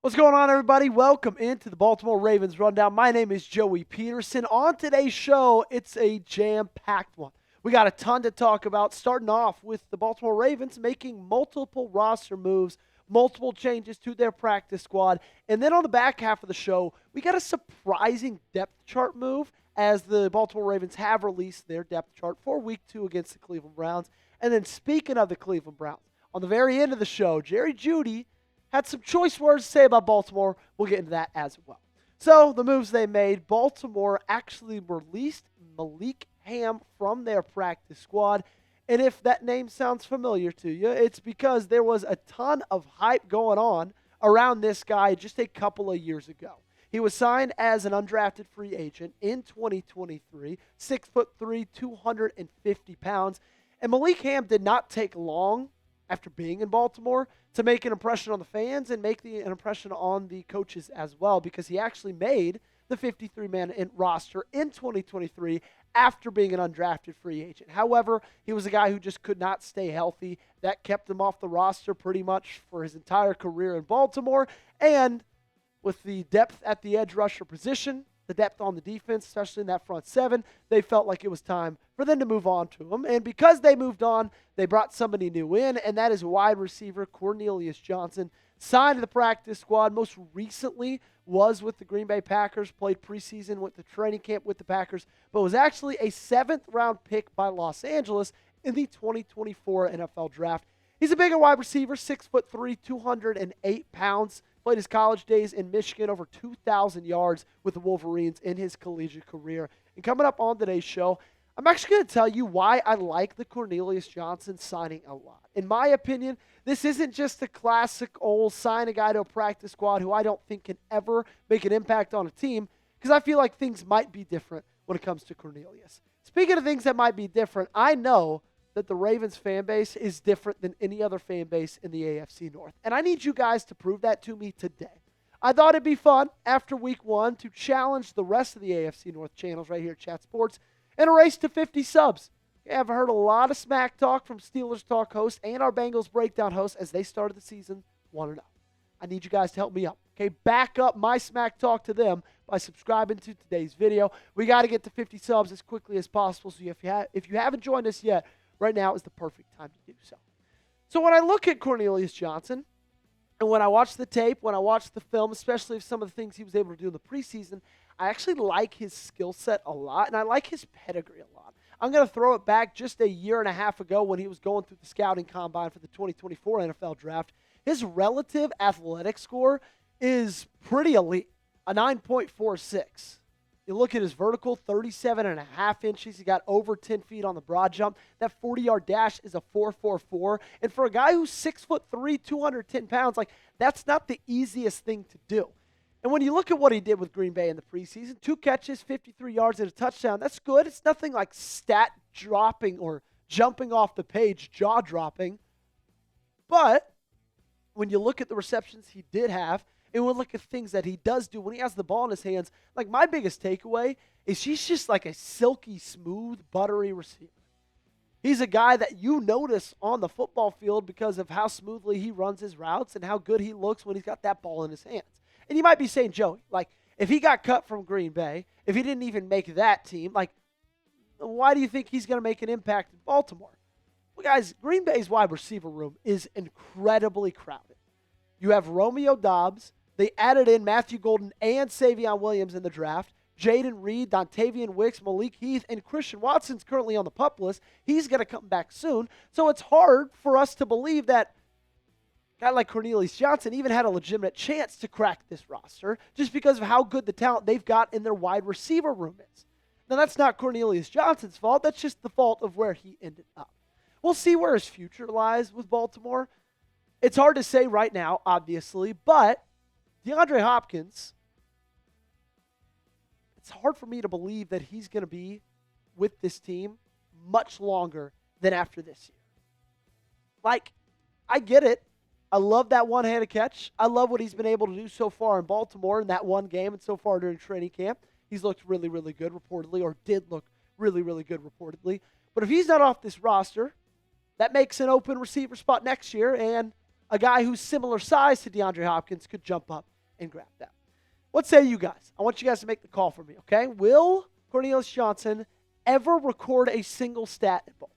What's going on, everybody? Welcome into the Baltimore Ravens Rundown. My name is Joey Petersen. On today's show, it's a jam-packed one. We got a ton to talk about, starting off with the Baltimore Ravens making multiple roster moves, multiple changes to their practice squad. And then on the back half of the show, we got a surprising depth chart move as the Baltimore Ravens have released their depth chart for Week 2 against the Cleveland Browns. And then speaking of the Cleveland Browns, on the very end of the show, Jeudy had some choice words to say about Baltimore. We'll get into that as well. So the moves they made, Baltimore actually released Malik Hamm from their practice squad. And if that name sounds familiar to you, it's because there was a ton of hype going on around this guy just a couple of years ago. He was signed as an undrafted free agent in 2023, 6'3", 250 pounds. And Malik Hamm did not take long after being in Baltimore to make an impression on the fans and make an impression on the coaches as well, because he actually made the 53-man roster in 2023 after being an undrafted free agent. However, he was a guy who just could not stay healthy. That kept him off the roster pretty much for his entire career in Baltimore. And with the depth at the edge rusher position, the depth on the defense, especially in that front seven, they felt like it was time for them to move on to him. And because they moved on, they brought somebody new in, and that is wide receiver Cornelius Johnson, signed to the practice squad. Most recently was with the Green Bay Packers, played preseason, went to training camp with the Packers, but was actually a 7th-round pick by Los Angeles in the 2024 NFL Draft. He's a bigger wide receiver, 6'3", 208 pounds. Played his college days in Michigan, over 2,000 yards with the Wolverines in his collegiate career. And coming up on today's show, I'm actually going to tell you why I like the Cornelius Johnson signing a lot. In my opinion, this isn't just a classic old sign a guy to a practice squad who I don't think can ever make an impact on a team, because I feel like things might be different when it comes to Cornelius. Speaking of things that might be different, I know that the Ravens fan base is different than any other fan base in the AFC North. And I need you guys to prove that to me today. I thought it'd be fun after Week 1 to challenge the rest of the AFC North channels right here at Chat Sports in a race to 50 subs. I've heard a lot of smack talk from Steelers Talk host and our Bengals Breakdown host as they started the season 1-0. I need you guys to help me out. Okay, back up my smack talk to them by subscribing to today's video. We got to get to 50 subs as quickly as possible. So if you haven't joined us yet, right now is the perfect time to do so. So when I look at Cornelius Johnson, and when I watch the tape, when I watch the film, especially of some of the things he was able to do in the preseason, I actually like his skill set a lot, and I like his pedigree a lot. I'm going to throw it back just a year and a half ago when he was going through the scouting combine for the 2024 NFL Draft. His relative athletic score is pretty elite, a 9.46. You look at his vertical, 37.5 inches. He got over 10 feet on the broad jump. That 40-yard dash is a 4.44. And for a guy who's 6'3", 210 pounds, that's not the easiest thing to do. And when you look at what he did with Green Bay in the preseason, 2 catches, 53 yards, and a touchdown, that's good. It's nothing like stat-dropping or jumping off the page, jaw-dropping. But when you look at the receptions he did have, and we'll look at things that he does do when he has the ball in his hands. My biggest takeaway is he's just like a silky, smooth, buttery receiver. He's a guy that you notice on the football field because of how smoothly he runs his routes and how good he looks when he's got that ball in his hands. And you might be saying, Joey, if he got cut from Green Bay, if he didn't even make that team, why do you think he's going to make an impact in Baltimore? Well, guys, Green Bay's wide receiver room is incredibly crowded. You have Romeo Doubs. They added in Matthew Golden and Savion Williams in the draft. Jaden Reed, Dontavian Wicks, Malik Heath, and Christian Watson's currently on the PUP list. He's going to come back soon. So it's hard for us to believe that a guy like Cornelius Johnson even had a legitimate chance to crack this roster just because of how good the talent they've got in their wide receiver room is. Now, that's not Cornelius Johnson's fault. That's just the fault of where he ended up. We'll see where his future lies with Baltimore. It's hard to say right now, obviously, but DeAndre Hopkins, it's hard for me to believe that he's going to be with this team much longer than after this year. I get it. I love that one-handed catch. I love what he's been able to do so far in Baltimore in that one game and so far during training camp. He's looked really, really good reportedly, or did look really, really good reportedly. But if he's not off this roster, that makes an open receiver spot next year, and a guy who's similar size to DeAndre Hopkins could jump up and grab that. What say you guys? I want you guys to make the call for me, okay? Will Cornelius Johnson ever record a single stat in Baltimore?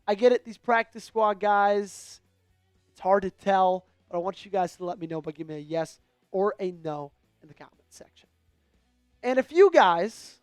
I get it, these practice squad guys, it's hard to tell, but I want you guys to let me know by giving me a yes or a no in the comment section. And if you guys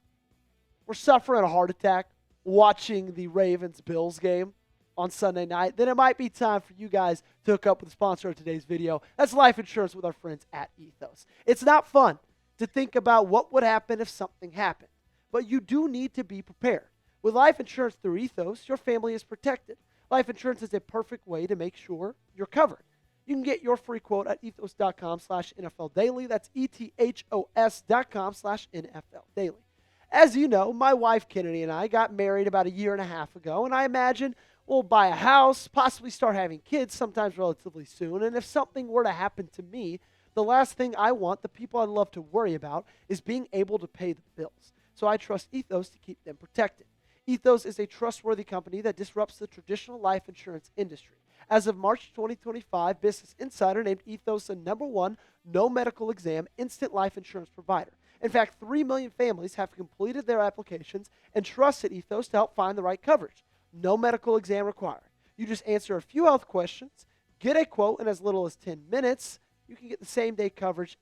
were suffering a heart attack watching the Ravens-Bills game on Sunday night, then it might be time for you guys to hook up with the sponsor of today's video. That's life insurance with our friends at Ethos. It's not fun to think about what would happen if something happened, but you do need to be prepared. With life insurance through Ethos, your family is protected. Life insurance is a perfect way to make sure you're covered. You can get your free quote at ethos.com/NFL Daily. That's ethos.com/NFL Daily. As you know, my wife Kennedy and I got married about a year and a half ago, and I imagine we'll buy a house, possibly start having kids sometimes relatively soon. And if something were to happen to me, the last thing I want the people I love to worry about is being able to pay the bills. So I trust Ethos to keep them protected. Ethos is a trustworthy company that disrupts the traditional life insurance industry. As of March 2025, Business Insider named Ethos the #1 no medical exam instant life insurance provider. In fact, 3 million families have completed their applications and trusted Ethos to help find the right coverage. No medical exam required. You just answer a few health questions, get a quote in as little as 10 minutes. You can get the same-day coverage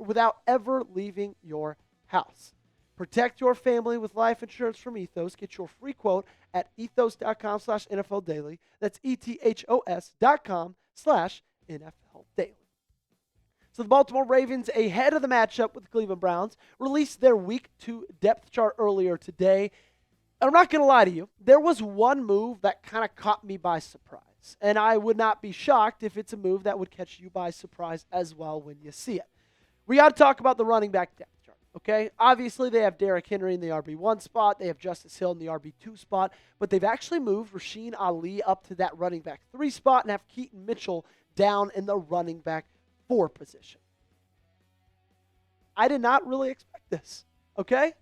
without ever leaving your house. Protect your family with life insurance from Ethos. Get your free quote at ethos.com/NFL Daily. That's ethos.com/NFL Daily. So the Baltimore Ravens, ahead of the matchup with the Cleveland Browns, released their Week 2 depth chart earlier today. And I'm not going to lie to you, there was one move that kind of caught me by surprise. And I would not be shocked if it's a move that would catch you by surprise as well when you see it. We got to talk about the running back depth chart, okay? Obviously, they have Derrick Henry in the RB1 spot. They have Justice Hill in the RB2 spot. But they've actually moved Rasheen Ali up to that running back 3 spot and have Keaton Mitchell down in the running back 4 position. I did not really expect this, okay?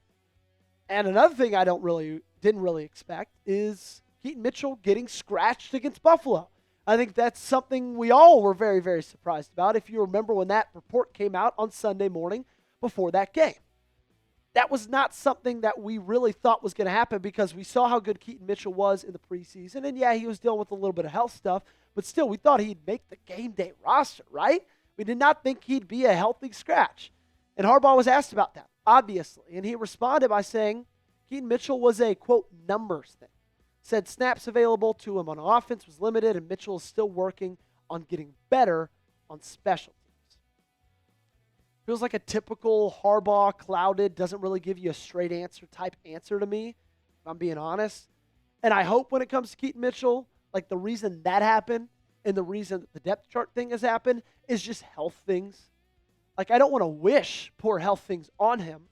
And another thing I didn't really expect is Keaton Mitchell getting scratched against Buffalo. I think that's something we all were very, very surprised about, if you remember when that report came out on Sunday morning before that game. That was not something that we really thought was going to happen because we saw how good Keaton Mitchell was in the preseason. And yeah, he was dealing with a little bit of health stuff, but still, we thought he'd make the game day roster, right? We did not think he'd be a healthy scratch. And Harbaugh was asked about that, obviously. And he responded by saying Keaton Mitchell was a, quote, numbers thing. Said snaps available to him on offense was limited, and Mitchell is still working on getting better on special teams. Feels like a typical Harbaugh clouded, doesn't really give you a straight answer type answer to me, if I'm being honest. And I hope when it comes to Keaton Mitchell, like the reason that happened and the reason that the depth chart thing has happened is just health things. Like, I don't want to wish poor health things on him,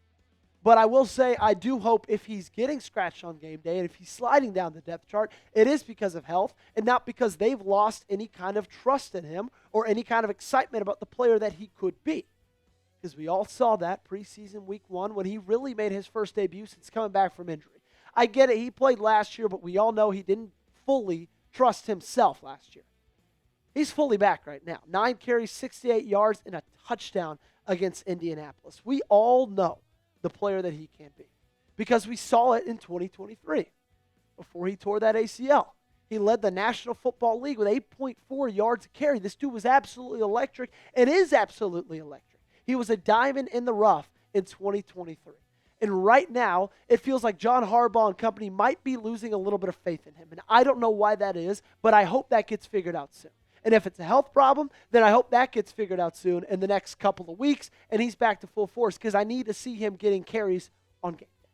but I will say I do hope if he's getting scratched on game day and if he's sliding down the depth chart, it is because of health and not because they've lost any kind of trust in him or any kind of excitement about the player that he could be. Because we all saw that preseason week 1 when he really made his first debut since coming back from injury. I get it, he played last year, but we all know he didn't fully trust himself last year. He's fully back right now. 9 carries, 68 yards, and a touchdown against Indianapolis. We all know the player that he can be because we saw it in 2023 before he tore that ACL. He led the National Football League with 8.4 yards a carry. This dude was absolutely electric and is absolutely electric. He was a diamond in the rough in 2023. And right now, it feels like John Harbaugh and company might be losing a little bit of faith in him. And I don't know why that is, but I hope that gets figured out soon. And if it's a health problem, then I hope that gets figured out soon in the next couple of weeks, and he's back to full force because I need to see him getting carries on game day.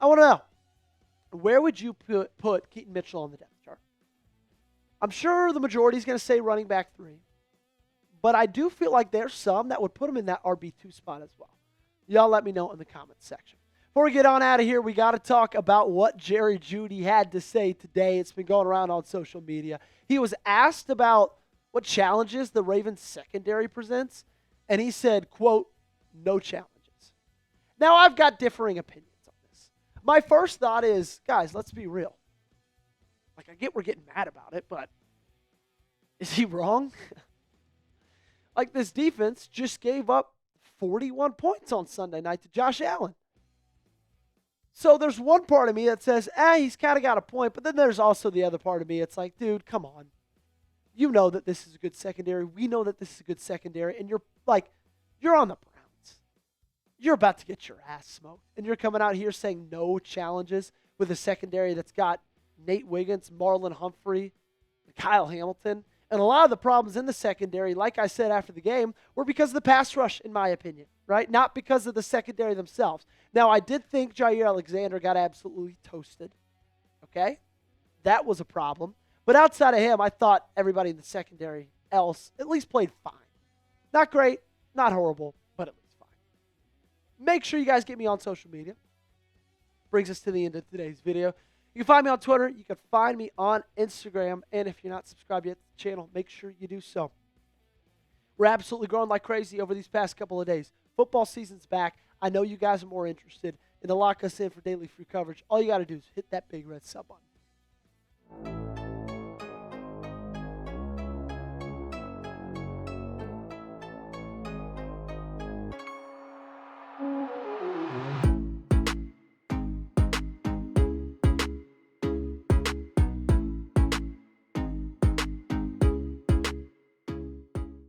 I want to know, where would you put Keaton Mitchell on the depth chart? I'm sure the majority is going to say running back 3, but I do feel like there's some that would put him in that RB2 spot as well. Y'all let me know in the comments section. Before we get on out of here, we got to talk about what Jeudy had to say today. It's been going around on social media. He was asked about what challenges the Ravens secondary presents, and he said, quote, no challenges. Now, I've got differing opinions on this. My first thought is, guys, let's be real. Like, I get we're getting mad about it, but is he wrong? Like, this defense just gave up 41 points on Sunday night to Josh Allen. So there's one part of me that says, he's kind of got a point. But then there's also the other part of me. It's like, dude, come on. You know that this is a good secondary. We know that this is a good secondary. And you're on the Browns. You're about to get your ass smoked. And you're coming out here saying no challenges with a secondary that's got Nate Wiggins, Marlon Humphrey, Kyle Hamilton. And a lot of the problems in the secondary, like I said after the game, were because of the pass rush, in my opinion, right? Not because of the secondary themselves. Now, I did think Jair Alexander got absolutely toasted, okay? That was a problem. But outside of him, I thought everybody in the secondary else at least played fine. Not great, not horrible, but at least fine. Make sure you guys get me on social media. Brings us to the end of today's video. You can find me on Twitter. You can find me on Instagram. And if you're not subscribed yet to the channel, make sure you do so. We're absolutely growing like crazy over these past couple of days. Football season's back. I know you guys are more interested in to lock us in for daily free coverage. All you got to do is hit that big red sub button.